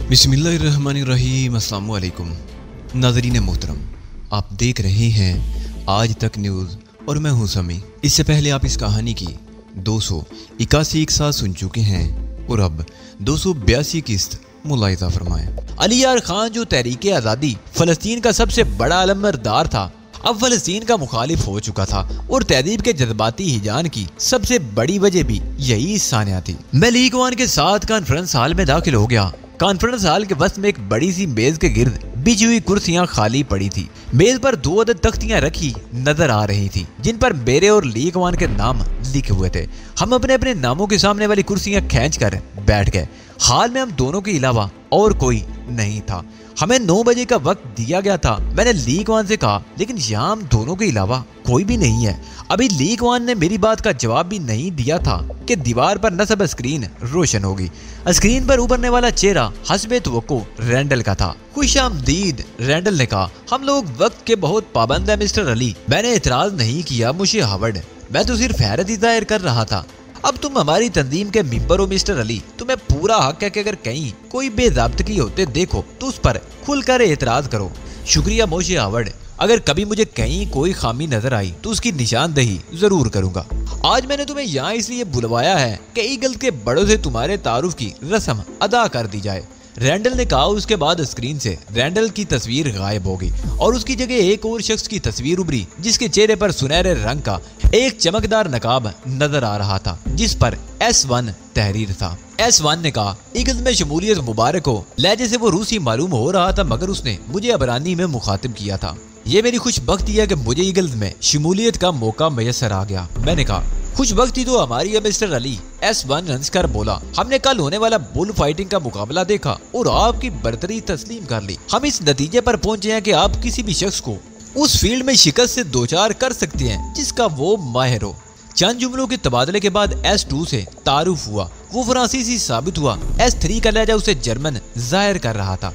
बिस्मिल्लाहिर्रहमानिर्रहीम। अस्सलाम वालेकुम नाज़रीन मोहतरम, आप देख रहे हैं आज तक न्यूज़ और मैं हूं समी। इससे पहले आप इस कहानी की 281 एक साथ सुन चुके हैं और अब 282 किस्त मुलाहिज़ा फरमाएं। अली यार खान जो तहरीक आज़ादी फ़लस्तीन का सबसे बड़ा अलमबरदार था, अब फ़लस्तीन का मुखालिफ हो चुका था और तहजीब के जज्बाती हिजान की सबसे बड़ी वजह भी यही सानिया थी। मैं लीग वन के साथ कॉन्फ्रेंस हॉल में दाखिल हो गया। कॉन्फ्रेंस हॉल के वस्त में एक बड़ी सी मेज के गिर्द बिछी हुई कुर्सियां खाली पड़ी थी। मेज पर 2 अदद तख्तियां रखी नजर आ रही थी जिन पर मेरे और लीग वन के नाम लिखे हुए थे। हम अपने अपने नामों के सामने वाली कुर्सियां खींच कर बैठ गए। हाल में हम दोनों के अलावा और कोई नहीं था। हमें 9 बजे का वक्त दिया गया था। मैंने लीग वन से कहा, लेकिन यहाँ हम दोनों के अलावा कोई भी नहीं है। अभी लीग वन ने मेरी बात का जवाब भी नहीं दिया था कि दीवार पर नस्ब स्क्रीन रोशन होगी। स्क्रीन पर उभरने वाला चेहरा हस्बे तवक्को रैंडल का था। खुशामदीद, रैंडल ने कहा। हम लोग वक्त के बहुत पाबंद है मिस्टर अली। मैंने एतराज नहीं किया मुझे हावर्ड, मैं तो सिर्फ हैरत ही जाहिर कर रहा था। अब तुम हमारी तंजीम के मेंबर हो मिस्टर अली, तुम्हें पूरा हक है कि अगर कहीं कोई बेज़ाब्तगी होते देखो तो उस पर खुलकर एतराज करो। शुक्रिया मोशे हावर्ड, अगर कभी मुझे कहीं कोई खामी नजर आई तो उसकी निशानदेही जरूर करूंगा। आज मैंने तुम्हें यहाँ इसलिए बुलवाया है कि ईगल्स के बड़ों से तुम्हारे तारुफ की रस्म अदा कर दी जाए, रैंडल ने कहा। उसके बाद स्क्रीन से रैंडल की तस्वीर गायब हो गई और उसकी जगह एक और शख्स की तस्वीर उभरी जिसके चेहरे पर सुनहरे रंग का एक चमकदार नकाब नजर आ रहा था जिस पर S1 तहरीर था। S1 ने कहा, ईगल्स में शमूलियत मुबारक हो। लहजे से वो रूसी मालूम हो रहा था मगर उसने मुझे अबरानी में मुखातिब किया था। ये मेरी खुशबख्ती है कि मुझे ईगल्स में शमूलियत का मौका मैसर आ गया। मैंने कहा, खुशबख्ती तो हमारी है मिस्टर अली। S1 हंस कर बोला, हमने कल होने वाला बुल फाइटिंग का मुकाबला देखा और आपकी बर्तरी तस्लीम कर ली। हम इस नतीजे पर पहुंचे हैं कि आप किसी भी शख्स को उस फील्ड में शिकस्त से दो चार कर सकते हैं जिसका वो माहिर हो। चंद जुमलों के तबादले के बाद S2 से तारुफ हुआ। वो फ्रांसीसी साबित हुआ। S3 का लहजा उसे जर्मन जाहिर कर रहा था।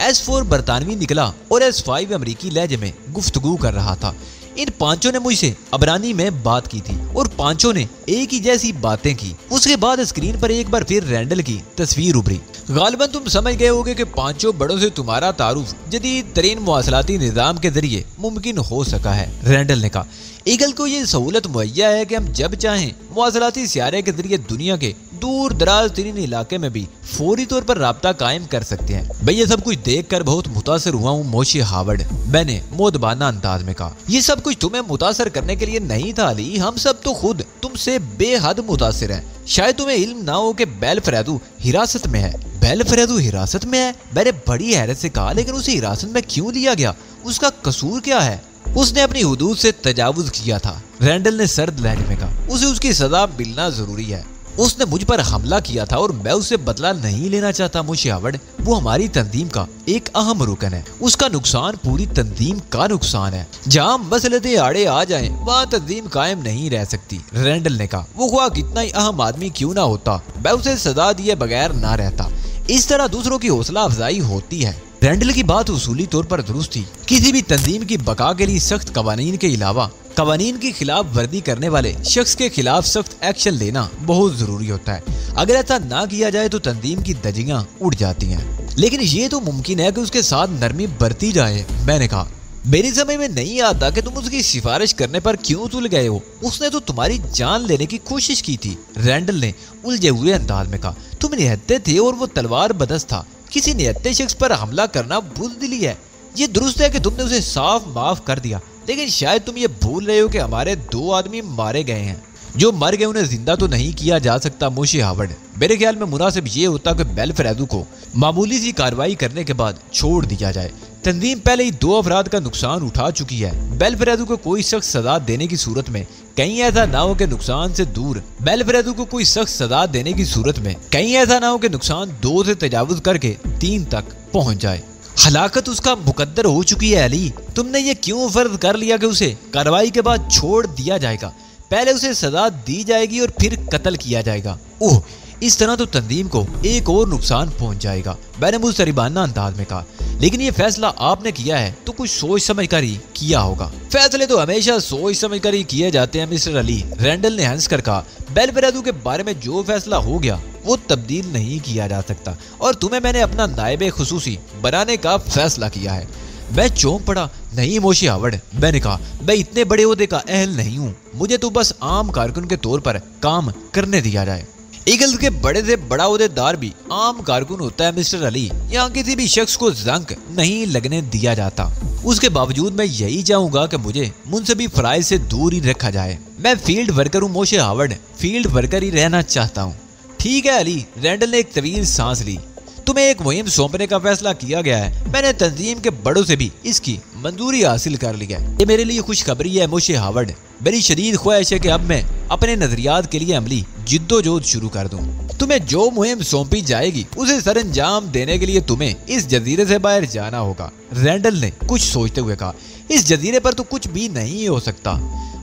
S4 बरतानवी निकला और S5 अमरीकी लहजे में गुफ्तगू कर रहा था। इन पांचों ने मुझसे अबरानी में बात की थी और पांचों ने एक ही जैसी बातें की। उसके बाद स्क्रीन पर एक बार फिर रैंडल की तस्वीर उभरी। गालिबन तुम समझ गए होगे कि पांचों बड़ों से तुम्हारा तारुफ जदीद तरीन मवासलाती निज़ाम के जरिए मुमकिन हो सका है, रैंडल ने कहा। ईगल को ये सहूलत मुहैया है कि हम जब चाहें मवासलाती सियारे के जरिए दुनिया के दूर दराज तरीन इलाके में भी फौरी तौर पर राब्ता कायम कर सकते हैं। मैं ये सब कुछ देख कर बहुत मुतासर हुआ हूँ मोशे हावर्ड, मैंने मोदबाना अंदाज में कहा। ये सब कुछ तुम्हें मुतासर करने के लिए नहीं था अली, हम सब तो खुद तुमसे बेहद मुतासर हैं। शायद तुम्हें इल्म ना हो कि बेलफरेदू हिरासत में है। बेलफरेदू हिरासत में है? मैंने बड़ी हैरत से कहा, लेकिन उसे हिरासत में क्यों लिया गया? उसका कसूर क्या है? उसने अपनी हुदूद से तजावुज किया था, रैंडल ने सर्द लहजे में कहा। उसे उसकी सजा मिलना जरूरी है। उसने मुझ पर हमला किया था और मैं उससे बदला नहीं लेना चाहता मोशे हावर्ड। वो हमारी तंजीम का एक अहम रुकन है। उसका नुकसान पूरी तंजीम का नुकसान है। जहाँ मसलते आड़े आ जाएं, वहाँ तंजीम कायम नहीं रह सकती, रैंडल ने कहा। वो ख्वाह कितना ही अहम आदमी क्यों ना होता, मैं उसे सजा दिए बगैर ना रहता। इस तरह दूसरों की हौसला अफजाई होती है। रैंडल की बात उसूली तौर पर दुरुस्त थी। किसी भी तंजीम की बका के लिए सख्त कवानीन के अलावा कवानीन की खिलाफ वर्दी करने वाले शख्स के खिलाफ सख्त एक्शन लेना बहुत जरूरी होता है। अगर ऐसा ना किया जाए तो तंजीम की दजियां उड़ जाती हैं। लेकिन ये तो मुमकिन है कि उसके साथ नरमी बरती जाए, मैंने कहा। मेरी समझ में नहीं आता कि तुम उसकी सिफारिश करने पर क्यों तुल गए हो। उसने तो तुम्हारी जान लेने की कोशिश की थी, रैंडल ने उलझे हुए अंदाज में कहा। तुम निहत्ते थे और वो तलवार बदस था। किसी निहत्ते शख्स पर हमला करना बुज़दिली है। ये दुरुस्त है कि तुमने उसे साफ माफ कर दिया, लेकिन शायद तुम ये भूल रहे हो कि हमारे 2 आदमी मारे गए हैं। जो मर गए उन्हें जिंदा तो नहीं किया जा सकता मोशे हावर्ड। मेरे ख्याल में मुनासिब ये होता कि बेलफरेदू को मामूली सी कार्रवाई करने के बाद छोड़ दिया जाए। तंजीम पहले ही 2 अफराद का नुकसान उठा चुकी है। बेलफरेदू को कोई शख्स सजा देने की सूरत में कहीं ऐसा ना हो कि नुकसान से दूर बेलफरेदू को कोई सख्त सजा देने की सूरत में कहीं ऐसा ना हो कि नुकसान 2 से तजावुज करके 3 तक पहुंच जाए। हलाकत उसका मुकद्दर हो चुकी है अली। तुमने ये क्यों फर्ज कर लिया कि उसे कार्रवाई के बाद छोड़ दिया जाएगा? पहले उसे सजा दी जाएगी और फिर कत्ल किया जाएगा। ओह, इस तरह तो तंजीम को एक और नुकसान पहुंच जाएगा, मैंने मुस्तरिबाना अंदाज में कहा। लेकिन ये फैसला आपने किया है तो कुछ सोच समझ कर ही किया होगा। फैसले तो हमेशा सोच समझ कर ही किए जाते हैं मिस्टर अली, रैंडल ने हंस कर कहा। बेलफरेदू के बारे में जो फैसला हो गया वो तब्दील नहीं किया जा सकता और तुम्हें मैंने अपना नायब खुसूसी बनाने का फैसला किया है। मैं चौंक पड़ा। नहीं मोशे हावर्ड, मैंने कहा, मैं इतने बड़े ओहदे का अहल नहीं हूँ, मुझे तो बस आम कारकुन के तौर पर काम करने दिया जाए। ईगल्स के बड़े से बड़ा ओहदेदार भी आम कारकुन होता है मिस्टर अली। यहाँ किसी भी शख्स को जंक नहीं लगने दिया जाता। उसके बावजूद मैं यही चाहूंगा कि मुझे मुनसबी फराइज से दूर ही रखा जाए। मैं फील्ड वर्कर हूँ मोशे हावर्ड, फील्ड वर्कर ही रहना चाहता हूँ। ठीक है अली, रैंडल ने एक तवील सांस ली। तुम्हें एक मुहिम सौंपने का फैसला किया गया है। मैंने तंजीम के बड़ों से भी इसकी मंजूरी हासिल कर ली है। ये मेरे लिए खुशखबरी है मोशे हावर्ड। मेरी शदीद ख्वाहिश है कि अब मैं अपने नजरियात के लिए अमली जिद्दोजहद शुरू कर दूं। तुम्हें जो मुहिम सौंपी जाएगी उसे सर अंजाम देने के लिए तुम्हें इस जजीरे से बाहर जाना होगा। रैंडल ने कुछ सोचते हुए कहा, इस जजीरे पर तो कुछ भी नहीं हो सकता।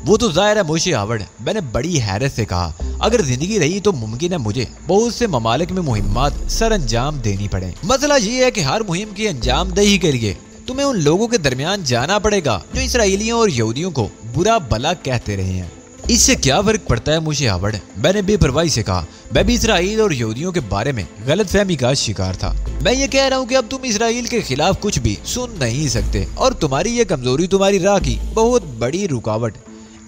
वो तो जाहिर है मोशे हावर्ड, मैंने बड़ी हैरत से कहा। अगर जिंदगी रही तो मुमकिन है मुझे बहुत से ममालिक में मुहिम्मात सर अंजाम देनी पड़े। मसला ये है कि हर मुहिम की अंजाम दही के लिए तुम्हें उन लोगों के दरमियान जाना पड़ेगा जो इसराइलियों और यहूदियों को बुरा भला कहते रहे हैं। इससे क्या फर्क पड़ता है मोशे हावर्ड, मैंने बेपरवाही से कहा। मैं भी इसराइल और यहूदियों के बारे में गलतफहमी का शिकार था। मैं ये कह रहा हूँ कि अब तुम इसराइल के खिलाफ कुछ भी सुन नहीं सकते और तुम्हारी ये कमजोरी तुम्हारी राह की बहुत बड़ी रुकावट।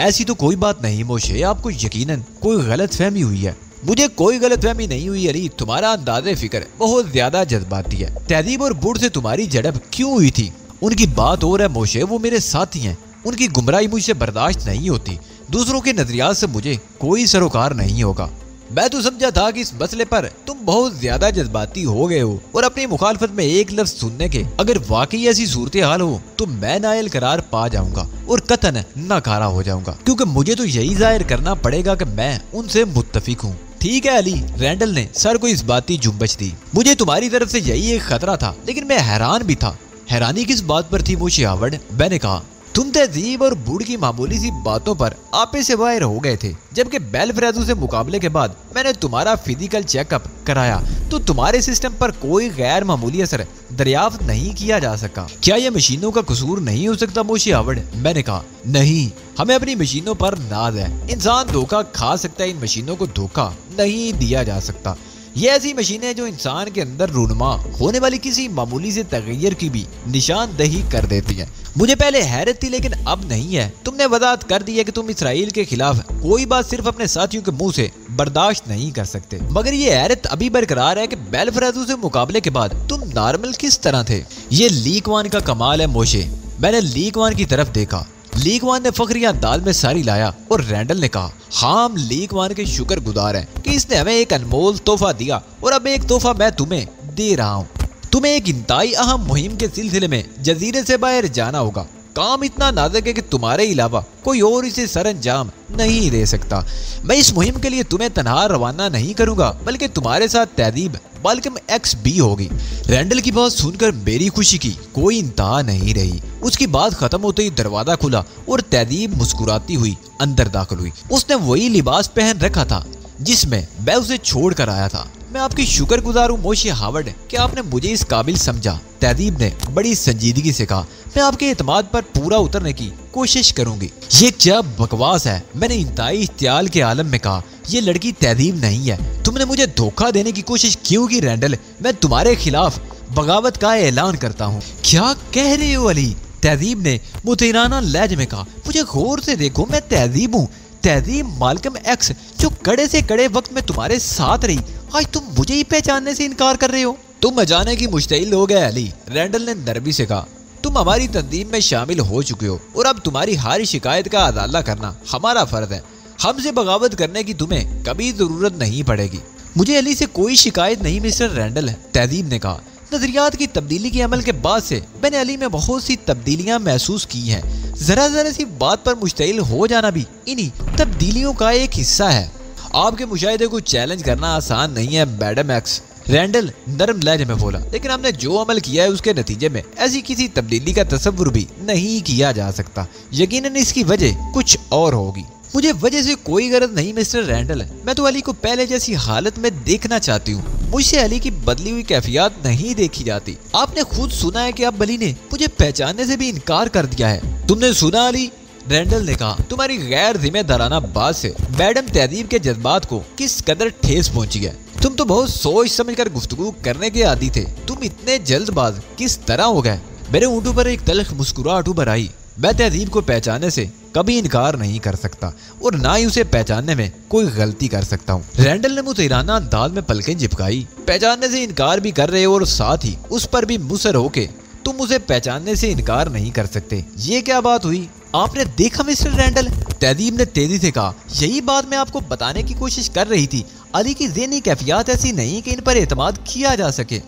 ऐसी तो कोई बात नहीं मोशे, आपको यकीनन कोई गलतफहमी हुई है। मुझे कोई गलतफहमी नहीं हुई अली, तुम्हारा अंदाज़े फिक्र बहुत ज्यादा जज्बाती है। तहजीब और बुढ़ से तुम्हारी झड़प क्यों हुई थी? उनकी बात और है मोशे, वो मेरे साथी हैं। उनकी गुमराही मुझसे बर्दाश्त नहीं होती। दूसरों के नजरियात से मुझे कोई सरोकार नहीं होगा। मैं तो समझा था कि इस मसले पर तुम बहुत ज्यादा जज्बाती हो गए हो और अपनी मुखालफत में एक लफ्ज सुनने के अगर वाकई ऐसी सूरत हाल हो तो मैं नायल करार पा जाऊंगा और कतन नाकारा हो जाऊंगा, क्योंकि मुझे तो यही जाहिर करना पड़ेगा कि मैं उनसे मुत्तफिक हूँ। ठीक है अली, रैंडल ने सर को इस बाती जुम्बश दी। मुझे तुम्हारी तरफ से यही एक खतरा था, लेकिन मैं हैरान भी था। हैरानी किस बात पर थी मोशे हावर्ड? मैंने कहा, तुम तहजीब और बूढ़ की मामूली सी बातों पर आपे से बाहर हो गए थे, जबकि बेलफ्रेजो से मुकाबले के बाद मैंने तुम्हारा फिजिकल चेकअप कराया तो तुम्हारे सिस्टम पर कोई गैर मामूली असर दरियाफ्त नहीं किया जा सका। क्या यह मशीनों का कसूर नहीं हो सकता मोशे हावर्ड? मैंने कहा, नहीं, हमें अपनी मशीनों पर नाज है। इंसान धोखा खा सकता है, इन मशीनों को धोखा नहीं दिया जा सकता। ये ऐसी मशीनें जो इंसान के अंदर रूनुमा होने वाली किसी मामूली से तगैयर की भी निशानदही कर देती हैं। मुझे पहले हैरत थी लेकिन अब नहीं है। तुमने वजाहत कर दी है कि तुम इसराइल के खिलाफ कोई बात सिर्फ अपने साथियों के मुंह से बर्दाश्त नहीं कर सकते, मगर ये हैरत अभी बरकरार है कि बेलफ्रेजो से मुकाबले के बाद तुम नॉर्मल किस तरह थे। ये लीकवान का कमाल है मोशे। मैंने लीकवान की तरफ देखा। लीकवान ने फखरिया दाल में सारी लाया और रैंडल ने कहा, हाँ, हम लीकवान के शुक्रगुजार हैं कि इसने हमें एक अनमोल तोहफा दिया और अब एक तोहफा मैं तुम्हें दे रहा हूँ। तुम्हें एक इंतहाई अहम मुहिम के सिलसिले में जजीरे से बाहर जाना होगा। काम इतना नाजुक है कि तुम्हारे अलावा कोई और इसे सर अंजाम नहीं दे सकता। मैं इस मुहिम के लिए तुम्हें तनहा रवाना नहीं करूंगा, बल्कि तुम्हारे साथ तहजीब बाल्कम एक्स भी होगी। रैंडल की बात सुनकर मेरी खुशी की कोई इंतहा नहीं रही। उसकी बात खत्म होते ही दरवाजा खुला और तहजीब मुस्कुराती हुई अंदर दाखिल हुई। उसने वही लिबास पहन रखा था जिसमें मैं उसे छोड़ कर आया था। मैं आपकी शुक्रगुजार हूँ मोशे हावर्ड कि आपने मुझे इस काबिल समझा। तहजीब ने बड़ी संजीदगी से कहा, मैं आपके एतमाद पर पूरा उतरने की कोशिश करूंगी। ये क्या बकवास है? मैंने इंतहाई इख्तियाल के आलम में कहा, ये लड़की तहजीब नहीं है। तुमने मुझे धोखा देने की कोशिश क्यों की रैंडल? मैं तुम्हारे खिलाफ बगावत का ऐलान करता हूँ। क्या कह रहे हो अली? तहजीब ने मुतैराना लहजे में कहा, मुझे गौर से देखो, मैं तहजीब हूँ। तहजीब माल्कम एक्स जो कड़े से कड़े वक्त में तुम्हारे साथ रही, आज तुम मुझे ही पहचानने से इनकार कर रहे हो। तुम अजाने की मुश्तइल हो गए अली, रैंडल ने नरमी से कहा। तुम हमारी तंजीम में शामिल हो चुके हो और अब तुम्हारी हर शिकायत का अदाला करना हमारा फर्ज है। हमसे बगावत करने की तुम्हें कभी जरूरत नहीं पड़ेगी। मुझे अली से कोई शिकायत नहीं मिस्टर रैंडल, तहजीब ने कहा। नजरियात की तब्दीली के अमल के बाद से मैंने अली में बहुत सी तब्दीलियां महसूस की हैं। जरा जरा सी बात पर मुश्तइल हो जाना भी इन्हीं तब्दीलियों का एक हिस्सा है। आपके मुशाहिदे को चैलेंज करना आसान नहीं है मैडम एक्स, रैंडल नरम लहजे में बोला, लेकिन हमने जो अमल किया है उसके नतीजे में ऐसी किसी तब्दीली का तसव्वुर भी नहीं किया जा सकता। यकीनन इसकी वजह कुछ और होगी। मुझे वजह से कोई गरज नहीं मिस्टर रैंडल, मैं तो अली को पहले जैसी हालत में देखना चाहती हूँ। मुझसे अली की बदली हुई कैफियत नहीं देखी जाती। आपने खुद सुना है कि अब अली ने मुझे पहचानने से भी इनकार कर दिया है। तुमने सुना अली? रैंडल ने कहा। तुम्हारी गैर जिम्मेदाराना बात से मैडम तहजीब के जज्बात को किस कदर ठेस पहुंची है। तुम तो बहुत सोच समझकर गुफ्तगू करने के आदी थे, तुम इतने जल्दबाज किस तरह हो गए? मेरे ऊँटों पर एक तल्ख मुस्कुराहट उभर आई। मैं तहजीब को पहचानने से कभी इनकार नहीं कर सकता और ना ही उसे पहचानने में कोई गलती कर सकता हूँ। रैंडल ने मुतैराना अंदाज में पलकें झिपकाई। पहचानने से इनकार भी कर रहे हो और साथ ही उस पर भी मुसर होके तुम उसे पहचानने से इनकार नहीं कर सकते, ये क्या बात हुई? आपने देखा मिस्टर रैंडल? तहजीब ने तेजी से कहा। यही बात मैं आपको बताने की कोशिश कर रही थी। अली की ज़हनी कैफियत ऐसी नहीं कि इन पर एतमाद किया जा सके।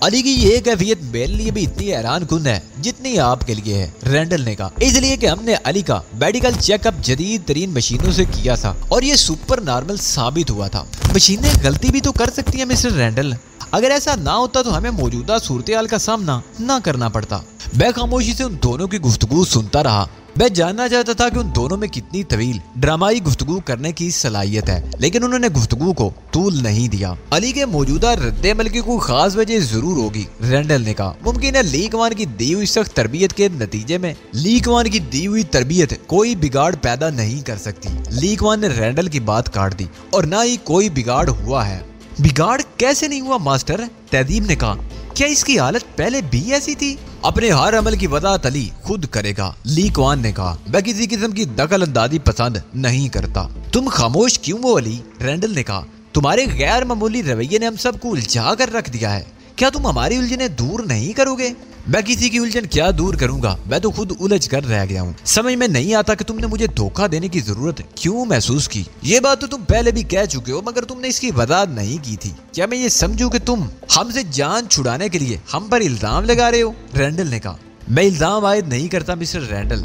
अली की ये कैफियत मेरे लिए भी इतनी हैरान कुन है जितनी आपके लिए है, रैंडल ने कहा। इसलिए कि हमने अली का मेडिकल चेकअप जदीद तरीन मशीनों से किया था और ये सुपर नॉर्मल साबित हुआ था। मशीनें गलती भी तो कर सकती हैं मिस्टर रैंडल। अगर ऐसा ना होता तो हमें मौजूदा सूरत-ए-हाल का सामना ना करना पड़ता। मैं खामोशी से उन दोनों की गुफ्तगू सुनता रहा। मैं जानना चाहता था कि उन दोनों में कितनी तवील ड्रामाई गुफ्तगू करने की सलाहियत है, लेकिन उन्होंने गुफ्तगू को तूल नहीं दिया। अली के मौजूदा रद्द-ए-अमल की कोई खास वजह जरूर होगी, रैंडल ने कहा। मुमकिन है ली कवान की दी हुई सख्त तरबियत के नतीजे में ली कवान की दी हुई तरबियत कोई बिगाड़ पैदा नहीं कर सकती। ली कवान ने रैंडल की बात काट दी। और ना ही कोई बिगाड़ हुआ है। बिगाड़ कैसे नहीं हुआ मास्टर? तहजीब ने कहा। क्या इसकी हालत पहले भी ऐसी थी? अपने हर अमल की वजाहत अली खुद करेगा, ली कवान ने कहा। मैं किसी किस्म की दखल अंदाजी पसंद नहीं करता। तुम खामोश क्यों हो अली? रैंडल ने कहा। तुम्हारे गैर मामूली रवैये ने हम सबको उलझा कर रख दिया है। क्या तुम हमारी उलझने दूर नहीं करोगे? मैं किसी की उलझन क्या दूर करूंगा, मैं तो खुद उलझ कर रह गया हूँ। समझ में नहीं आता कि तुमने मुझे धोखा देने की जरूरत क्यों महसूस की। ये बात तो तुम पहले भी कह चुके हो, मगर तुमने इसकी वजाहत नहीं की थी। क्या मैं ये समझूं कि तुम हमसे जान छुड़ाने के लिए हम पर इल्जाम लगा रहे हो? रैंडल ने कहा। मैं इल्जाम आयद नहीं करता मिस्टर रैंडल।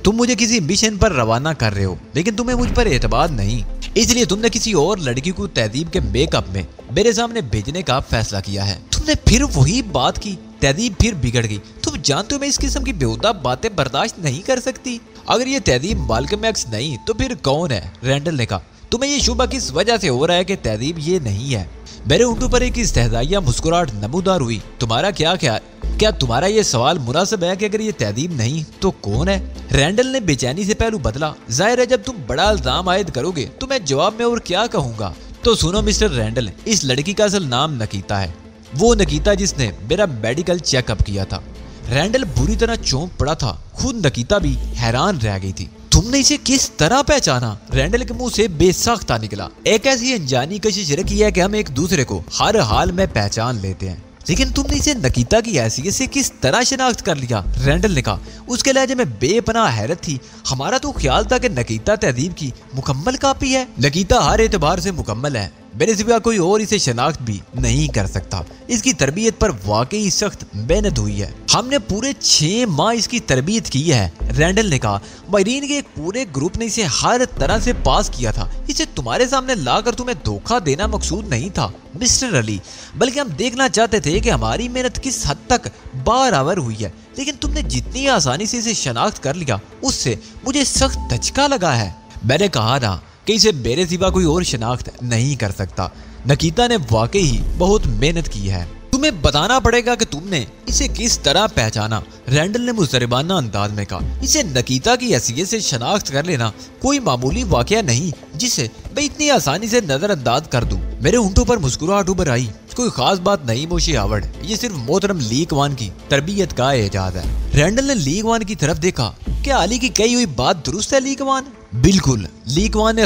तुम मुझे किसी मिशन पर रवाना कर रहे हो, लेकिन तुम्हें मुझ पर एतबार नहीं, इसलिए तुमने किसी और लड़की को तहजीब के मेकअप में मेरे सामने भेजने का फैसला किया है। तुमने फिर वही बात की। तहजीब फिर बिगड़ गई। तुम जानते हो मैं इस किस्म की बेहुदा बातें बर्दाश्त नहीं कर सकती। अगर ये तहजीब माल्कम एक्स नहीं तो फिर कौन है? रैंडल ने कहा। तुम्हें ये शुबा किस वजह से हो रहा है कि तहजीब ये नहीं है? मेरे ऊँटों पर एक इस्तेहज़ाइया मुस्कुराहट नमूदार हुई। तुम्हारा क्या ख्याल? क्या तुम्हारा ये सवाल मुनासिब है कि अगर ये तहजीब नहीं तो कौन है? रैंडल ने बेचैनी से पहलू बदला। जाहिर है जब तुम बड़ा इल्जाम आयद करोगे तो मैं जवाब में और क्या कहूँगा। तो सुनो मिस्टर रैंडल, इस लड़की का असल नाम नकीता है। वो नकीता जिसने मेरा मेडिकल चेकअप किया था। रैंडल बुरी तरह चौंक पड़ा था। खुद नकीता भी हैरान रह गई थी। तुमने इसे किस तरह पहचाना? रैंडल के मुंह से बेसाख्ता निकला। एक ऐसी अनजानी कशिश रखी है कि हम एक दूसरे को हर हाल में पहचान लेते हैं, लेकिन तुमने इसे नकीता की हैसियत से किस तरह शिनाख्त कर लिया? रैंडल ने कहा। उसके लहजे में बेपनाह हैरत थी। हमारा तो ख्याल था कि नकीता तहजीब की मुकम्मल कापी है। नकीता हर एतबार से मुकम्मल है। मेरे सिवा कोई और इसे शनाख्त भी नहीं कर सकता। इसकी तरबियत पर वाकई सख्त मेहनत हुई है। हमने पूरे 6 माह इसकी तरबियत की है, रैंडल ने कहा। माहिरीन के एक पूरे ग्रुप ने इसे हर तरह से पास किया था। इसे तुम्हारे सामने लाकर तुम्हें धोखा देना मकसूद नहीं था मिस्टर अली, बल्कि हम देखना चाहते थे कि हमारी मेहनत किस हद तक बराबर हुई है। लेकिन तुमने जितनी आसानी से इसे शनाख्त कर लिया उससे मुझे सख्त धचका लगा है। मैंने कहा ना कि इसे मेरे सिवा कोई और शनाख्त नहीं कर सकता। नकीता ने वाकई ही बहुत मेहनत की है। तुम्हें बताना पड़ेगा कि तुमने इसे किस तरह पहचाना, रैंडल ने मुजरिबाना अंदाज में कहा। इसे नकीता की हैसियत से शनाख्त कर लेना कोई मामूली वाकया नहीं जिसे मैं इतनी आसानी से नजरअंदाज कर दूं। मेरे ऊँटों पर मुस्कुराहट उभर आई। कोई खास बात नहीं मोशी हावर्ड, ये सिर्फ मोहतरम ली कवान की तरबियत का एजाज है। रैंडल ने ली कवान की तरफ देखा। क्या अली की कही हुई बात दुरुस्त है ली कवान? बिल्कुल, ली कवान ने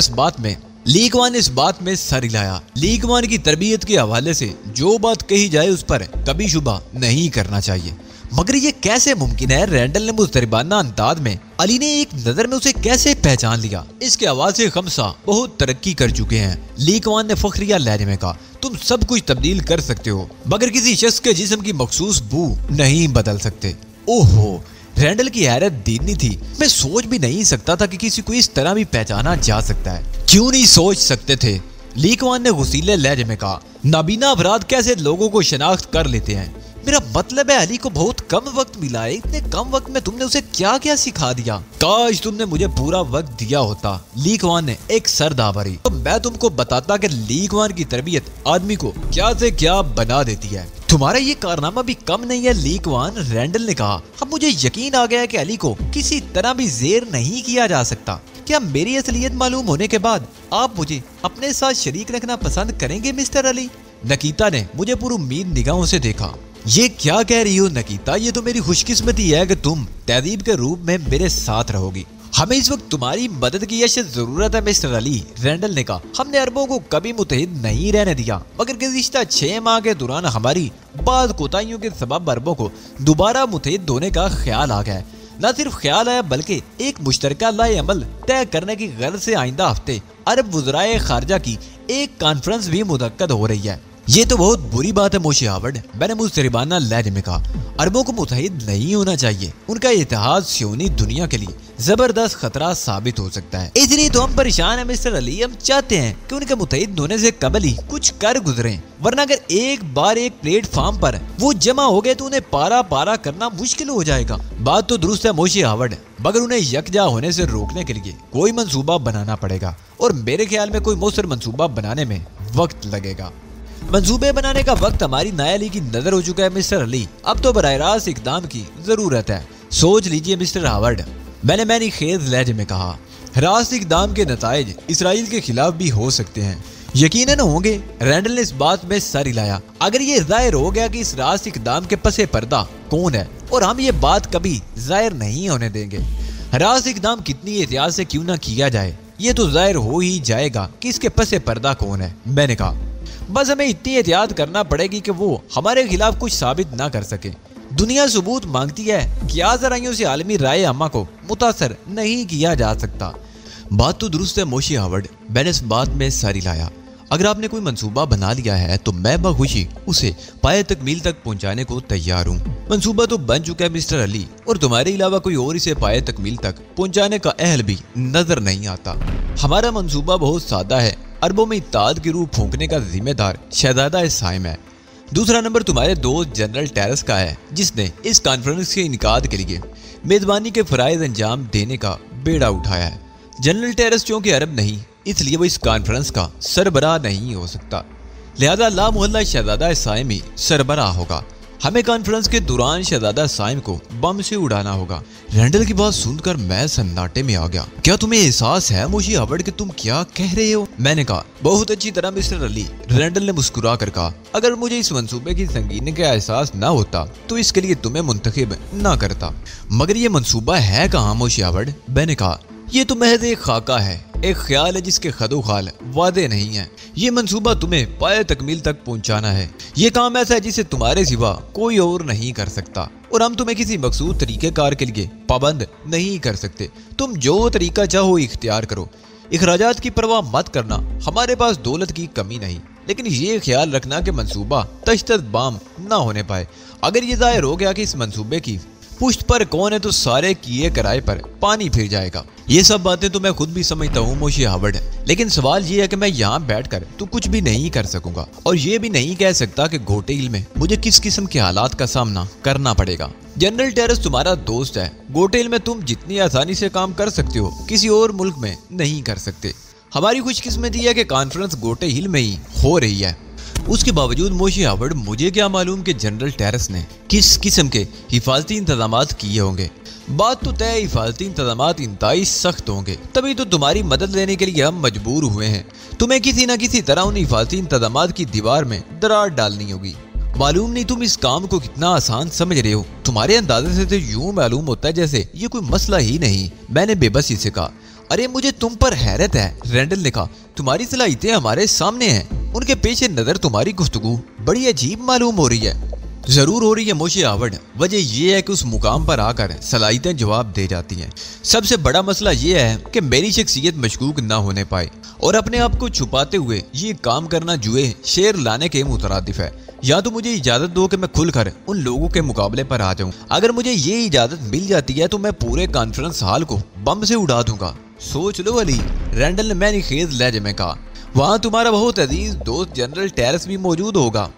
इस बात में सर हिलाया। ली कवान की तरबियत के हवाले से जो बात कही जाए उस पर कभी शुबा नहीं करना चाहिए। मगर ये कैसे मुमकिन है? रैंडल ने मुस्तरिबाना अंदाज में अली ने एक नजर में उसे कैसे पहचान लिया? इसके आवाज से खमसा बहुत तरक्की कर चुके हैं, ली कवान ने फखरिया लहजे में कहा। तुम सब कुछ तब्दील कर सकते हो मगर किसी शख्स के जिस्म की मखसूस बू नहीं बदल सकते। ओहो, रैंडल की हैरत दीनी थी। मैं सोच भी नहीं सकता था कि किसी को इस तरह भी पहचाना जा सकता है। क्यों नहीं सोच सकते थे? ली कवान ने गुस्सीले लहजे में कहा। नाबीना अफराद कैसे लोगों को शनाख्त कर लेते हैं? मेरा मतलब है अली को बहुत कम वक्त मिला है। इतने कम वक्त में तुमने उसे क्या क्या सिखा दिया? काश तुमने मुझे पूरा वक्त दिया होता, ली कवान ने एक सर दावरी। तो मैं तुमको बताता कि ली कवान की तरबियत आदमी को क्या से क्या बना देती है। तुम्हारा ये कारनामा भी कम नहीं है ली कवान, रैंडल ने कहा। अब मुझे यकीन आ गया है कि अली को किसी तरह भी जेर नहीं किया जा सकता। क्या मेरी असलियत मालूम होने के बाद आप मुझे अपने साथ शरीक रखना पसंद करेंगे मिस्टर अली? नकीता ने मुझे पूरी उम्मीद निगाहों से देखा। ये क्या कह रही हो नकीता, ये तो मेरी खुशकिस्मती है कि तुम तहजीब के रूप में मेरे साथ रहोगी। हमें इस वक्त तुम्हारी मदद की अशद जरूरत है मिस्टर अली, रैंडल ने कहा। हमने अरबों को कभी मुतहिद नहीं रहने दिया, मगर गुज़िश्ता 6 माह के दौरान हमारी बाद कोताहियों के सबब अरबों को दोबारा मुतहिद होने का ख्याल आ गया है। न सिर्फ ख्याल आया बल्कि एक मुश्तरका लाए अमल तय करने की गर्ज से आइंदा हफ्ते अरब वज़राए खारजा की एक कॉन्फ्रेंस भी मुनक्कद हो रही है। ये तो बहुत बुरी बात है मोशी हावर्ड, मैंने मुस्तरिबाना लहजे में कहा। अरबों को मुतहिद नहीं होना चाहिए, उनका इतिहाद सियोनी दुनिया के लिए जबरदस्त खतरा साबित हो सकता है। इसलिए तो हम परेशान हैं मिस्टर अली, हम चाहते हैं कि उनके मुतहिद होने से कबल ही कुछ कर गुजरें, वरना अगर एक बार एक प्लेटफॉर्म पर वो जमा हो गए तो उन्हें पारा पारा करना मुश्किल हो जाएगा। बात तो दुरुस्त है मोशी हावर्ड, मगर उन्हें यकजा होने से रोकने के लिए कोई मंसूबा बनाना पड़ेगा, और मेरे ख्याल में कोई मौसर मंसूबा बनाने में वक्त लगेगा। मंसूबे बनाने का वक्त हमारी नायाली की नजर हो चुका है मिस्टर अली, अब तो बराह रास्त इकदाम की जरूरत है। सोच लीजिए मिस्टर हावर्ड, मैंने खेज लहजे में कहा। रास्त इकदाम के नताइज इसराइल के खिलाफ भी हो सकते हैं, यकीनन होंगे। रैंडल ने इस बात में सर हिलाया। अगर ये जाहिर हो गया कि इस रास्त इकदाम के पसे पर्दा कौन है, और हम ये बात कभी जाहिर नहीं होने देंगे, रास्त इकदाम कितनी एहतियात से क्यों ना किया जाए, ये तो जाहिर हो ही जाएगा कि इसके पसे पर्दा कौन है। मैंने कहा बस हमें इतनी एहतियात करना पड़ेगी कि वो हमारे खिलाफ कुछ साबित ना कर सके। दुनिया सबूत मांगती है कि आज़राइयों से आलमी राय अम्मा को मुतासर नहीं किया जा सकता। बात तो दुरुस्त है मोशी हावर्ड, मैंने इस बात में सर हिलाया। अगर आपने कोई मंसूबा बना लिया है तो मैं बखुशी उसे पाए तकमील तक पहुंचाने को तैयार हूँ। मंसूबा तो बन चुका है मिस्टर अली, और तुम्हारे अलावा कोई और इसे पाए तकमील तक पहुंचाने का अहल भी नजर नहीं आता। हमारा मंसूबा बहुत सादा है, अरबों में इत्तेहाद की रूह फूंकने का जिम्मेदार शहजादा साइम है। दूसरा नंबर तुम्हारे दोस्त जनरल टेरेस का है, जिसने इस कॉन्फ्रेंस के इनकाद के लिए मेजबानी के फराइज अंजाम देने का बेड़ा उठाया है। जनरल टेरेस चूंकि अरब नहीं, इसलिए वो इस कॉन्फ्रेंस का सरबराह नहीं हो सकता, लिहाजा ला मोहल्ला शहजादा साइम ही सरबराह होगा। हमें कॉन्फ्रेंस के दौरान शहजादा साइम को बम से उड़ाना होगा। रैंडल की बात सुनकर मैं सन्नाटे में आ गया। क्या तुम्हें एहसास है मोशी हावर्ड कि तुम क्या कह रहे हो? मैंने कहा बहुत अच्छी तरह मिस्टर अली, रैंडल ने मुस्कुरा कर कहा। अगर मुझे इस मंसूबे की संगीनी का एहसास न होता तो इसके लिए तुम्हें मुंतखब न करता। मगर ये मंसूबा है कहाँ मोशी हावर्ड? मैंने कहा ये तो महज एक खाका है, एक ख्याल है जिसके खदो खाल वादे नहीं है। ये मंसूबा तुम्हें पाए तकमील तक पहुंचाना है। ये काम ऐसा है जिसे तुम्हारे सिवा कोई और नहीं कर सकता, और हम तुम्हें किसी मकसूद तरीक़ेकार के लिए पाबंद नहीं कर सकते। तुम जो तरीका चाहो इख्तियार करो, इखराजात की परवाह मत करना। हमारे पास दौलत की कमी नहीं, लेकिन ये ख्याल रखना कि मंसूबा तश्तत बाम ना होने पाए। अगर ये जाहिर हो गया कि इस मंसूबे की पुष्ट पर कौन है तो सारे किए कराए पर पानी फिर जाएगा। ये सब बातें तो मैं खुद भी समझता हूँ मोशी हावर्ड, लेकिन सवाल ये है कि मैं यहाँ बैठकर तो कुछ भी नहीं कर सकूंगा, और ये भी नहीं कह सकता कि घोटे हिल में मुझे किस किस्म के हालात का सामना करना पड़ेगा। जनरल टेरेस तुम्हारा दोस्त है, घोटे हिल में तुम जितनी आसानी से काम कर सकते हो किसी और मुल्क में नहीं कर सकते। हमारी खुशकिस्मती है कि कॉन्फ्रेंस घोटे हिल में ही हो रही है। उसके बावजूद मोशी हावर्ड, मुझे क्या मालूम कि जनरल टेरेस ने किस किस्म के हिफाजती इंतजामात किए होंगे। बात तो तय, हिफाजती इंतजामात इंतहाई सख्त होंगे, तभी तो तुम्हारी मदद लेने के लिए हम मजबूर हुए हैं। तुम्हें किसी न किसी तरह उन हिफाजती इंतजामात की दीवार में दरार डालनी होगी। मालूम नहीं तुम इस काम को कितना आसान समझ रहे हो, तुम्हारे अंदाजे से तो यूं मालूम होता है जैसे ये कोई मसला ही नहीं। मैंने बेबसी से कहा। अरे मुझे तुम पर हैरत है, रैंडल ने कहा। तुम्हारी सलाहियतें हमारे सामने हैं, उनके पेश नजर तुम्हारी गुफ्तगू बड़ी अजीब मालूम हो रही है। जरूर हो रही है मोशी हावर्ड, वजह यह है कि उस मुकाम पर आकर सलाहियतें जवाब दे जाती हैं। सबसे बड़ा मसला यह है कि मेरी शख्सियत मशकूक ना होने पाए, और अपने आप को छुपाते हुए ये काम करना जुए शेर लाने के मुतरादिफ है। या तो मुझे इजाजत दो कि मैं खुलकर उन लोगों के मुकाबले पर आ जाऊं। अगर मुझे ये इजाजत मिल जाती है तो मैं पूरे कॉन्फ्रेंस हॉल को बम से उड़ा दूंगा। सोच लो अली, रैंडल ने मैंने खेज लहजे में कहा। वहाँ तुम्हारा बहुत अजीज दोस्त जनरल टेरेस भी मौजूद होगा।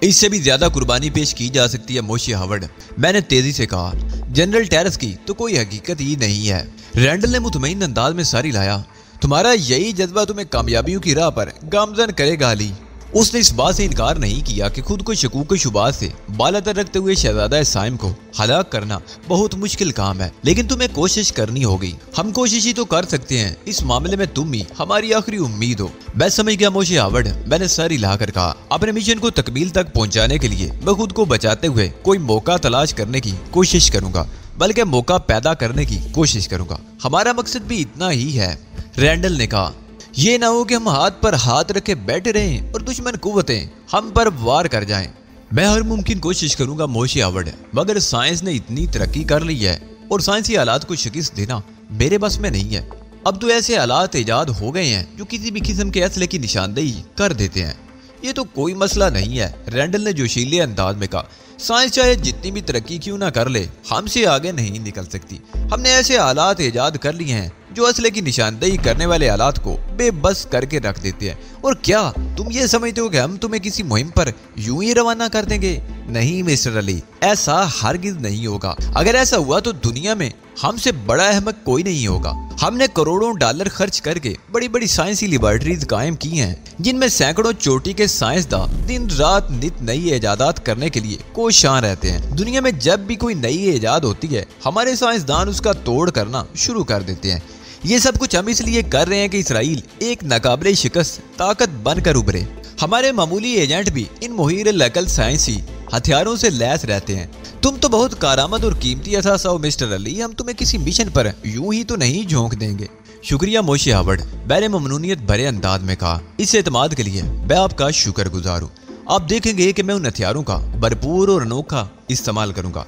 इससे भी ज्यादा कुर्बानी पेश की जा सकती है मोशी हावर्ड, मैंने तेजी से कहा। जनरल टेरेस की तो कोई हकीकत ही नहीं है। रैंडल ने मुतमईन अंदाज में सर हिलाया। तुम्हारा यही जज्बा तुम्हें कामयाबियों की राह पर गामजन करेगा अली। उसने इस बात से इनकार नहीं किया कि खुद को शकूक शुबात से बालातर रखते हुए शहजादा साइम को हलाक करना बहुत मुश्किल काम है, लेकिन तुम्हें कोशिश करनी होगी। हम कोशिश ही तो कर सकते हैं, इस मामले में तुम ही हमारी आखिरी उम्मीद हो। मैं समझ गया मोशे हावर्ड, मैंने सर हिलाकर कहा। अपने मिशन को तकमील तक पहुंचाने के लिए मैं खुद को बचाते हुए कोई मौका तलाश करने की कोशिश करूंगा, बल्कि मौका पैदा करने की कोशिश करूंगा। हमारा मकसद भी इतना ही है। रैंडल ने कहा, ये ना हो कि हम हाथ पर हाथ रखे बैठे रहें और दुश्मन कुव्वतें हम पर वार कर जाएं। मैं हर मुमकिन कोशिश करूंगा मोशे हावर्ड, मगर साइंस ने इतनी तरक्की कर ली है और साइंसी हालात को शिकस्त देना मेरे बस में नहीं है। अब तो ऐसे हालात ईजाद हो गए हैं जो किसी भी किस्म के असले की निशानदेही कर देते हैं। ये तो कोई मसला नहीं है, रैंडल ने जोशीले अंदाज में कहा। साइंस चाहे जितनी भी तरक्की क्यों ना कर ले, हमसे आगे नहीं निकल सकती। हमने ऐसे हालात ईजाद कर लिए हैं जो असले की निशानदेही करने वाले हालात को बेबस करके रख देते हैं। और क्या तुम ये समझते हो कि हम तुम्हें किसी मुहिम पर यूं ही रवाना कर देंगे? नहीं मिस्टर अली, ऐसा हरगिज नहीं होगा। अगर ऐसा हुआ तो दुनिया में हमसे बड़ा अहमक कोई नहीं होगा। हमने करोड़ों डॉलर खर्च करके बड़ी बड़ी साइंसी लेबोरेटरीज कायम की हैं, जिनमें सैकड़ों चोटी के साइंसदान दिन रात नित नई इजादात करने के लिए कोशां रहते हैं। दुनिया में जब भी कोई नई इजाद होती है, हमारे साइंसदान उसका तोड़ करना शुरू कर देते हैं। ये सब कुछ हम इसलिए कर रहे हैं कि इसराइल एक नाकाबिले शिकस्त ताकत बनकर उभरे। हमारे मामूली एजेंट भी इन मुहीर लकल साइंसी हथियारों से लैस रहते हैं। तुम तो बहुत कारामद और कीमती असासा हो मिस्टर अली, हम तुम्हें किसी मिशन पर यूं ही तो नहीं झोंक देंगे। शुक्रिया मोशे हावर्ड, मैंने ममनूनियत भरे अंदाज में कहा। इस एतमाद के लिए मैं आपका शुक्रगुजार हूँ। आप देखेंगे कि मैं उन हथियारों का भरपूर और अनोखा इस्तेमाल करूंगा।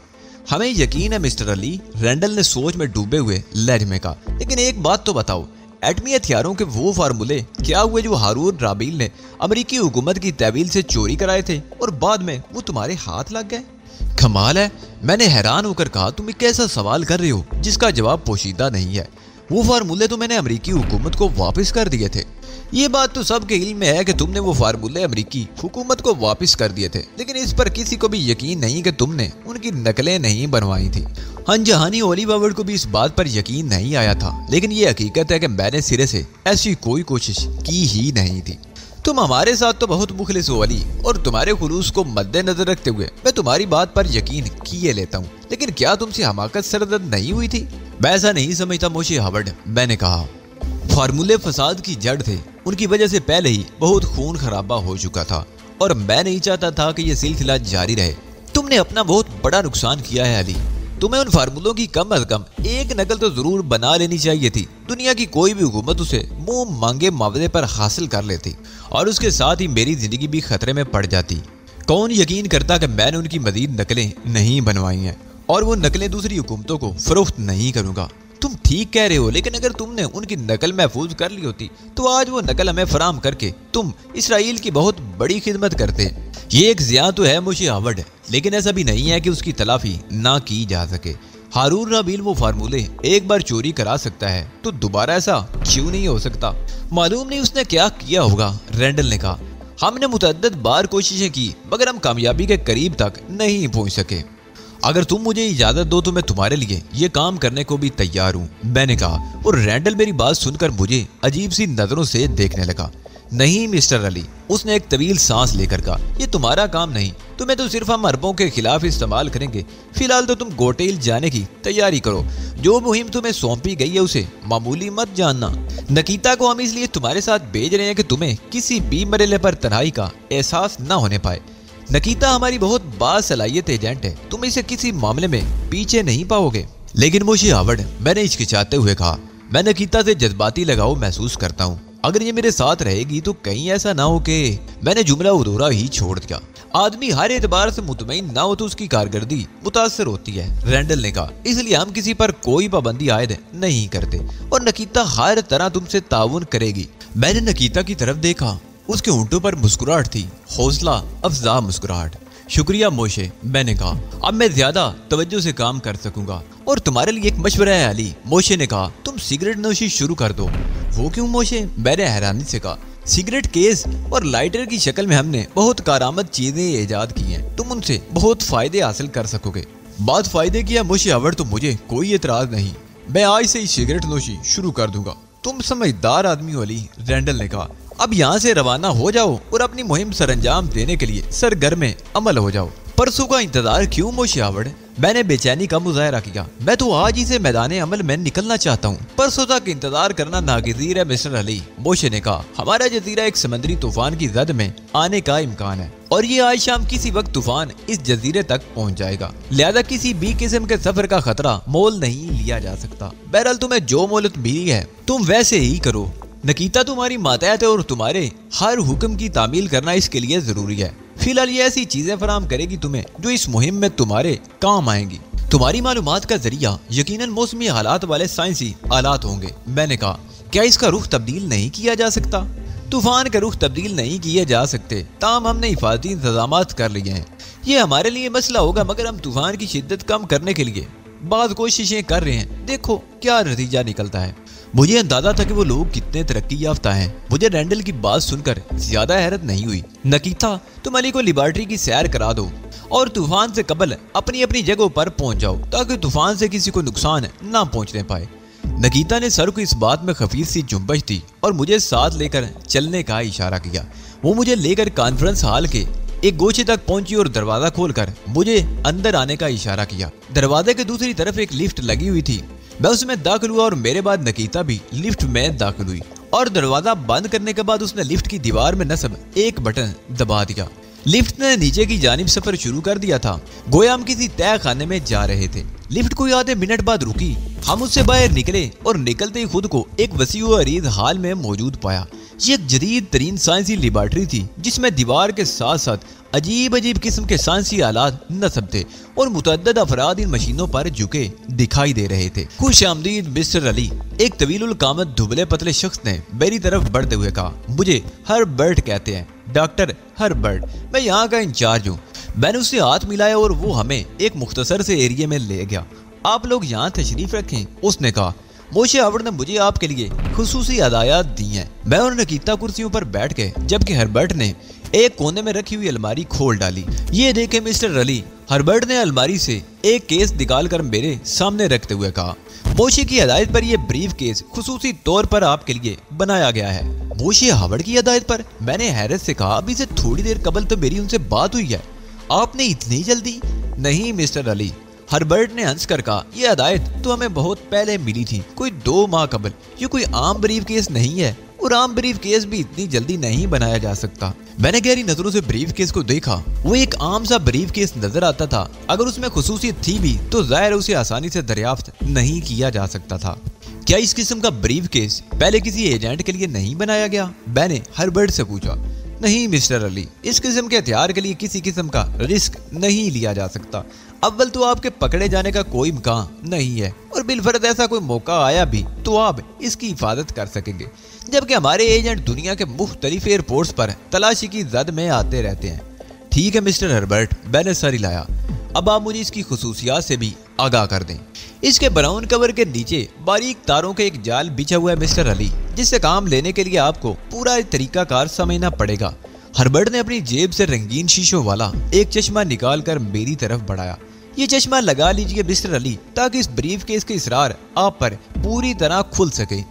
हमें यकीन है मिस्टर अली, रैंडल ने सोच में डूबे हुए लहजे में कहा। लेकिन एक बात तो बताओ, एटमी हथियारों के वो फार्मूले क्या हुए जो हारून राबील ने अमेरिकी हुकूमत की तहवील से चोरी कराए थे और बाद में वो तुम्हारे हाथ लग गए? कमाल है, मैंने हैरान होकर कहा। तुम एक ऐसा सवाल कर रहे हो जिसका जवाब पोशीदा नहीं है। वो फार्मूले तो मैंने अमेरिकी हुकूमत को वापस कर दिए थे। ये बात तो सबके इल्म में है कि तुमने वो फार्मूले अमेरिकी हुकूमत को वापस कर दिए थे, लेकिन इस पर किसी को भी यकीन नहीं कि तुमने उनकी नकलें नहीं बनवाई थी। अनजहानी ओलिव हावर्ड को भी इस बात पर यकीन नहीं आया था, लेकिन ये हकीकत है कि मैंने सिरे से ऐसी कोई कोशिश की ही नहीं थी। तुम हमारे साथ तो बहुत मुखलिस हो अली, और तुम्हारे खुलूस को मद्देनजर रखते हुए मैं तुम्हारी बात पर यकीन किए लेता हूँ। लेकिन क्या तुमसे हमाकत सरदर्द नहीं हुई थी? मैं ऐसा नहीं समझता मोशे हावर्ड, मैंने कहा। फार्मूले फसाद की जड़ थे, उनकी वजह से पहले ही बहुत खून खराबा हो चुका था और मैं नहीं चाहता था कि यह सिलसिला जारी रहे। तुमने अपना बहुत बड़ा नुकसान किया है अली। तुम्हें उन फार्मूलों की कम अज कम एक नकल तो जरूर बना लेनी चाहिए थी। दुनिया की कोई भी हुकूमत उसे मुंह मांगे मावदे पर हासिल कर लेती और उसके साथ ही मेरी जिंदगी भी खतरे में पड़ जाती। कौन यकीन करता कि मैंने उनकी मजीद नकलें नहीं बनवाई हैं और वो नकलें दूसरी हुकूमतों को फरोख्त नहीं करूंगा। तुम ठीक कह रहे हो, लेकिन अगर तुमने उनकी नकल महफूज कर ली होती तो आज वो नकल हमें फराम करके तुम इसराइल की बहुत बड़ी खिदमत करते। ये एक ज़िया तो है मोशे हावर्ड, लेकिन ऐसा भी नहीं है कि उसकी तलाफी ना की जा सके। हारून राबील वो फार्मूले एक बार चोरी करा सकता है तो दोबारा ऐसा क्यों नहीं हो सकता? मालूम नहीं उसने क्या किया होगा, रैंडल ने कहा। हमने मुतअद्दिद बार कोशिशें की मगर हम कामयाबी के करीब तक नहीं पहुंच सके। अगर तुम मुझे इजाजत दो तो मैं तुम्हारे लिए ये काम करने को भी तैयार हूँ, मैंने कहा। और रैंडल मेरी बात सुनकर मुझे अजीब सी नजरों से देखने लगा। नहीं मिस्टर अली, उसने एक तवील सांस लेकर कहा, ये तुम्हारा काम नहीं, तुम्हें तो सिर्फ हम अरबों के खिलाफ इस्तेमाल करेंगे। फिलहाल तो तुम गोटेल जाने की तैयारी करो। जो मुहिम तुम्हें सौंपी गई है उसे मामूली मत जानना। नकीता को हम इसलिए तुम्हारे साथ भेज रहे हैं कि तुम्हें किसी भी मरहले पर तन्हाई का एहसास न होने पाए। नकीता हमारी बहुत बासलाहियत एजेंट है, तुम इसे किसी मामले में पीछे नहीं पाओगे। लेकिन मोशे हावर्ड, मैंने हिचकिचाते हुए कहा, मैं नकीता से जज्बाती लगाव महसूस करता हूँ। अगर ये मेरे साथ रहेगी तो कहीं ऐसा ना हो कि मैंने जुमला उधोरा ही छोड़ दिया। आदमी हर एतबार से मुतमईन ना हो तो उसकी कारकर्दगी मुतासर होती है, रैंडल ने कहा। इसलिए हम किसी पर कोई पाबंदी आयद नहीं करते और नकीता हर तरह तुमसे ताउन करेगी। मैंने नकीता की तरफ देखा, उसके होंठों पर मुस्कुराहट थी, हौसला अफजा मुस्कुराहट। शुक्रिया मोशे, मैंने कहा। अब मैं ज्यादा तवज्जो से काम कर सकूंगा। और तुम्हारे लिए एक मशवरा है अली, मोशे ने कहा। तुम सिगरेट नोशी शुरू कर दो। वो क्यों मोशे? मैंने हैरानी से कहा। सिगरेट केस और लाइटर की शक्ल में हमने बहुत कारामद चीजें ईजाद की हैं, तुम उनसे बहुत फायदे हासिल कर सकोगे। बात फायदे की है मोशे हावर्ड, तो मुझे कोई एतराज नहीं। मैं आज से ही सिगरेट नोशी शुरू कर दूंगा। तुम समझदार आदमी हो अली, रैंडल ने कहा। अब यहाँ से रवाना हो जाओ और अपनी मुहिम सरंजाम देने के लिए सरगर्म अमल हो जाओ। परसों का इंतजार क्यों मोशे हावर्ड? मैंने बेचैनी का मुजाहरा किया। मैं तो आज ही से मैदान अमल में निकलना चाहता हूँ। परसों तक इंतजार करना नागजीर है मिस्टर अली, मोशे ने कहा। हमारा जजीरा एक समुद्री तूफान की जद में आने का इम्कान है और ये आज शाम किसी वक्त तूफान इस जजीरे तक पहुँच जाएगा। लिहाजा किसी भी किस्म के सफर का खतरा मोल नहीं लिया जा सकता। बहरहाल तुम्हें जो मोहलत मिली है तुम वैसे ही करो। नकीता तुम्हारी मातहत है और तुम्हारे हर हुक्म की तामील करना इसके लिए जरूरी है। फिलहाल ये ऐसी चीजें फराहम करेगी तुम्हें जो इस मुहिम में तुम्हारे काम आएंगी। तुम्हारी मालूमात का जरिया यकीनन मौसमी हालात वाले साइंसी आलात होंगे। मैंने कहा, क्या इसका रुख तब्दील नहीं किया जा सकता? तूफान के रुख तब्दील नहीं किए जा सकते, ताहम हमने हिफाजती इंतजाम कर लिए हैं। ये हमारे लिए मसला होगा, मगर हम तूफान की शिद्दत कम करने के लिए बाद कोशिशें कर रहे हैं। देखो क्या नतीजा निकलता है। मुझे अंदाजा था कि वो लोग कितने तरक्की याफ्ता हैं। मुझे रैंडल की बात सुनकर ज्यादा हैरत नहीं हुई। नकीता, तुम अली को लिबर्टी की सैर करा दो और तूफान से कबल अपनी अपनी जगहों पर पहुंच जाओ ताकि तूफान से किसी को नुकसान ना पहुंचने पाए। नकीता ने सर को इस बात में खफीफ सी जुम्बश दी और मुझे साथ लेकर चलने का इशारा किया। वो मुझे लेकर कॉन्फ्रेंस हॉल के एक गोशे तक पहुंची और दरवाजा खोलकर मुझे अंदर आने का इशारा किया। दरवाजे के दूसरी तरफ एक लिफ्ट लगी हुई थी। मैं उसमें दाखिल हुआ और मेरे बाद नकीता भी लिफ्ट में दाखिल हुई और दरवाजा बंद करने के बाद उसने लिफ्ट की दीवार में नस्ब एक बटन दबा दिया। लिफ्ट ने नीचे की जानिब सफर शुरू कर दिया था, गोया हम किसी तय खाने में जा रहे थे। लिफ्ट कोई आधे मिनट बाद रुकी। हम उससे बाहर निकले और निकलते ही खुद को एक वसी व अरीज हाल में मौजूद पाया। ये एक जदीद तरीन साइंसी लेबॉर्ट्री थी जिसमें दीवार के साथ साथ अजीब अजीब किस्म के साइंसी आलात नस्ब थे और मुतअद्दिद अफराद इन मशीनों पर झुके दिखाई दे रहे थे। खुश आमदीद मिस्टर अली, एक तवीलुल कामत दुबले पतले शख्स ने मेरी तरफ बढ़ते हुए कहा। मुझे हर्बर्ट कहते हैं, डॉक्टर हर्बर्ट। मैं यहाँ का इंचार्ज हूँ। मैंने उससे हाथ मिलाया और वो हमें एक मुख्तसर से एरिया में ले गया। आप लोग यहाँ तशरीफ रखें, उसने कहा। मोशे हावर्ड ने मुझे आपके लिए खुसूसी हदायत दी हैं। मैं और नकीता कुर्सियों पर बैठ गए जबकि हर्बर्ट ने एक कोने में रखी हुई अलमारी खोल डाली। ये देखे मिस्टर अली, हर्बर्ट ने अलमारी से एक केस निकालकर मेरे सामने रखते हुए कहा। मोशे की हदायत पर यह ब्रीफ केस खुसूसी तौर पर आपके लिए बनाया गया है। मोशे हावर्ड की हदायत पर? मैंने हैरत से कहा। अभी से थोड़ी देर कबल तो मेरी उनसे बात हुई है, आपने इतनी जल्दी? नहीं मिस्टर अली, हर्बर्ट ने हंस कर कहा। यह हदायत तो हमें बहुत पहले मिली थी, कोई 2 माह कबल। ये कोई आम ब्रीफ केस नहीं है और आम ब्रीफ केस भी इतनी जल्दी नहीं बनाया जा सकता। मैंने गहरी नजरों से ब्रीफ केस को देखा। वो एक आम सा ब्रीफ केस नजर आता था। अगर उसमें खुसूसियत थी भी तो जाहिर उसे आसानी से दरियाफ्त नहीं किया जा सकता था। क्या इस किस्म का ब्रीफ केस पहले किसी एजेंट के लिए नहीं बनाया गया? मैंने हर्बर्ट से पूछा। नहीं मिस्टर अली, इस किस्म के हथियार के लिए किसी किस्म का रिस्क नहीं लिया जा सकता। अव्वल तो आपके पकड़े जाने का कोई इम्कान नहीं है और बिलफर्ज ऐसा कोई मौका आया भी तो आप इसकी हिफाजत कर सकेंगे, जबकि हमारे एजेंट दुनिया के मुख्तलिफ एयरपोर्ट्स पर तलाशी की जद में आते रहते हैं। ठीक है मिस्टर हर्बर्ट, मैंने सर हिलाया। अब आप मुझे इसकी खुसूसियात से भी आगाह कर दें। इसके ब्राउन कवर के नीचे बारीक तारों के एक जाल बिछा हुआ है मिस्टर अली, जिससे काम लेने के लिए आपको पूरा तरीकाकार समझना पड़ेगा। हर्बर्ट ने अपनी जेब से रंगीन शीशों वाला एक चश्मा निकालकर मेरी तरफ बढ़ाया। ये चश्मा लगा लीजिए मिस्टर अली, ताकि इस ब्रीफ केस के इसरार आप पर पूरी तरह खुल सके।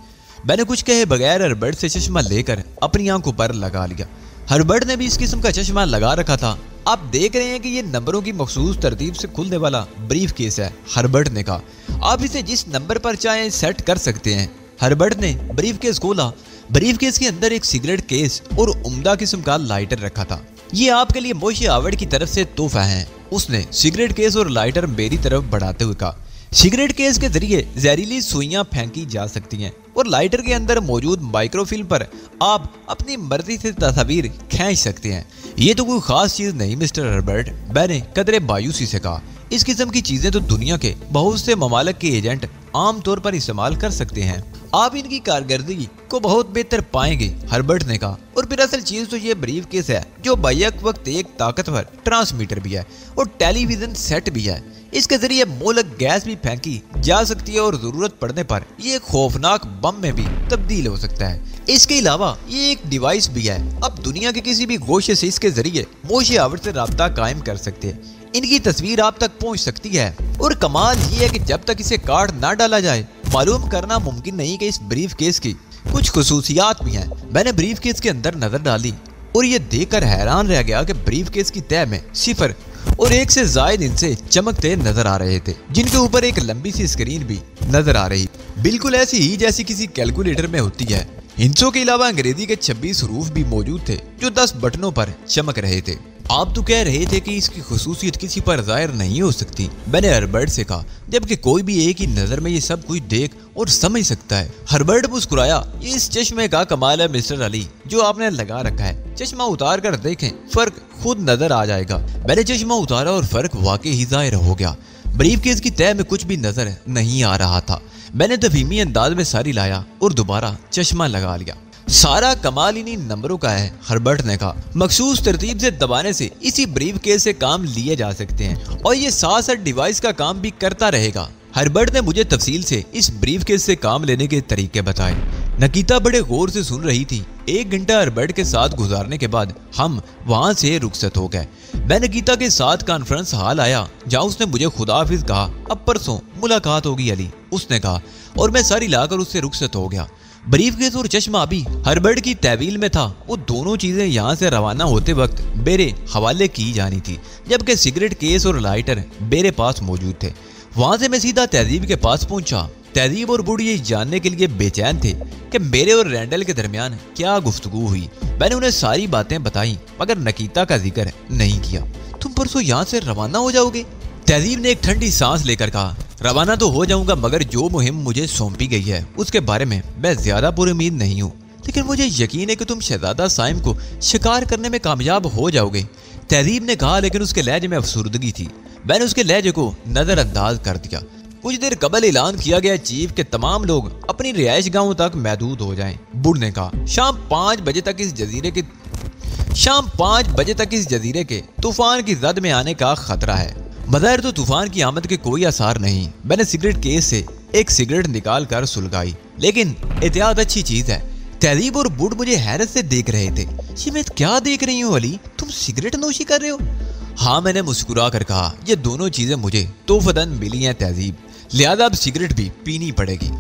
मैंने कुछ कहे बगैर हर्बर्ट से चश्मा लेकर अपनी आंखों पर लगा लिया। हर्बर्ट ने भी इस किस्म का चश्मा लगा रखा था। आप देख रहे हैं कि ये नंबरों की मखसूस तरतीब से खुलने वाला ब्रीफ केस है, हर्बर्ट ने कहा। आप इसे जिस नंबर पर चाहें सेट कर सकते हैं। हर्बर्ट ने ब्रीफ केस खोला। ब्रीफ केस के अंदर एक सिगरेट केस और उम्दा किस्म का लाइटर रखा था। ये आपके लिए मोशे हावर्ड की तरफ से तोहफा है, उसने सिगरेट केस और लाइटर मेरी तरफ बढ़ाते हुए कहा। सिगरेट केस के जरिए जहरीली सुइयां फेंकी जा सकती हैं और लाइटर के अंदर मौजूद माइक्रोफिल्म पर आप अपनी मर्जी से तस्वीर खींच सकते हैं। ये तो कोई खास चीज नहीं मिस्टर हर्बर्ट, मैंने कदरे मायूसी से कहा। इस किस्म की चीजें तो दुनिया के बहुत से ममालिक के एजेंट आमतौर पर इस्तेमाल कर सकते हैं। आप इनकी कारकर्दगी को बहुत बेहतर पाएंगे, हर्बर्ट ने कहा। और फिर असल चीज तो ये ब्रीफ केस है जो बैक वक्त एक ताकतवर ट्रांसमीटर भी है और टेलीविजन सेट भी है। इसके जरिए मोलक गैस भी फेंकी जा सकती है और जरूरत पड़ने पर ये खौफनाक बम में भी तब्दील हो सकता है। इसके अलावा ये एक डिवाइस भी है। अब दुनिया के किसी भी गोशे से इसके जरिए मोशे हावर्ड से राब्ता कायम कर सकते हैं। इनकी तस्वीर आप तक पहुंच सकती है और कमाल ये है कि जब तक इसे काट ना डाला जाए मालूम करना मुमकिन नहीं कि इस ब्रीफ केस की कुछ खुसूसियात भी हैं। मैंने ब्रीफ केस के अंदर नजर डाली और ये देखकर हैरान रह गया कि ब्रीफ केस की तह में 0 और 1 से ज़ायद इंचे चमकते नजर आ रहे थे, जिनके ऊपर एक लंबी सी स्क्रीन भी नजर आ रही, बिल्कुल ऐसी ही जैसी किसी कैलकुलेटर में होती है। इंचों के अलावा अंग्रेजी के 26 हरूफ भी मौजूद थे जो 10 बटनों पर चमक रहे थे। आप तो कह रहे थे कि इसकी खुसूसियत किसी पर जाहिर नहीं हो सकती, मैंने हर्बर्ट से कहा, जबकि कोई भी एक ही नजर में ये सब कुछ देख और समझ सकता है। हर्बर्ट मुस्कुराया, ये इस चश्मे का कमाल है मिस्टर अली जो आपने लगा रखा है। चश्मा उतार कर देखें, फर्क खुद नजर आ जाएगा। मैंने चश्मा उतारा और फर्क वाकई ही जाहिर हो गया। ब्रीफ केस की तह में कुछ भी नजर नहीं आ रहा था। मैंने तफहीमी अंदाज में सारी लाया और दोबारा चश्मा लगा लिया। सारा कमाल इन्हीं नंबरों का है, हर्बर्ट ने कहा। मखसूस तरतीब से दबाने से इसी ब्रीफ केस से काम लिए जा सकते हैं और ये साथ डिवाइस का काम भी करता रहेगा। हर्बर्ट ने मुझे तफसील से इस ब्रीफ केस से काम लेने के तरीके बताए। नकीता बड़े गौर से सुन रही थी। 1 घंटा हर्बर्ट के साथ गुजारने के बाद हम वहां से रुखसत हो गए। मैं नकीता के साथ कॉन्फ्रेंस हॉल आया जहां उसने मुझे खुदाफिज कहा। अब परसों मुलाकात होगी अली, उसने कहा, और मैं सारी लाकर उससे रुखसत हो गया। ब्रीफकेस और चश्मा अभी हर्बर्ट की तहवील में था। वो दोनों चीजें यहाँ से रवाना होते वक्त मेरे हवाले की जानी थी, जबकि सिगरेट केस और लाइटर मेरे पास मौजूद थे। वहां से मैं सीधा तहजीब के पास पहुंचा। तहजीब और बुढ़ ये जानने के लिए बेचैन थे कि मेरे और रैंडल के दरमियान क्या गुफ्तगू हुई। मैंने उन्हें सारी बातें बताई मगर नकीता का जिक्र नहीं किया। तुम परसों यहाँ से रवाना हो जाओगे? तहजीब ने एक ठंडी सांस लेकर कहा। रवाना तो हो जाऊंगा मगर जो मुहिम मुझे सौंपी गई है उसके बारे में मैं ज्यादा पुरुमीद नहीं हूँ, लेकिन मुझे यकीन है कि तुम शहजादा साइम को शिकार करने में कामयाब हो जाओगे। तहजीब ने कहा, लेकिन उसके लहजे में अफसुर्दगी थी। मैंने उसके लहजे को नजरअंदाज कर दिया। कुछ देर कबल ऐलान किया गया चीफ के तमाम लोग अपनी रिहाइश गाहों तक महदूद हो जाएं। बुढ़ ने कहा, शाम 5 बजे तक इस जजीरे के तूफान की जद में आने का खतरा है। बज़ाहिर तो तूफान की आमद के कोई आसार नहीं। मैंने सिगरेट केस से एक सिगरेट निकाल कर सुलगाई, लेकिन एहतियात अच्छी चीज है। तहजीब और बुढ़ मुझे हैरत से देख रहे थे। ये मैं क्या देख रही हूँ अली, तुम सिगरेट नोशी कर रहे हो? हाँ, मैंने मुस्कुरा कर कहा, ये दोनों चीजें मुझे तोहफतन मिली हैं तहजीब, लिहाजा अब सिगरेट भी पीनी पड़ेगी।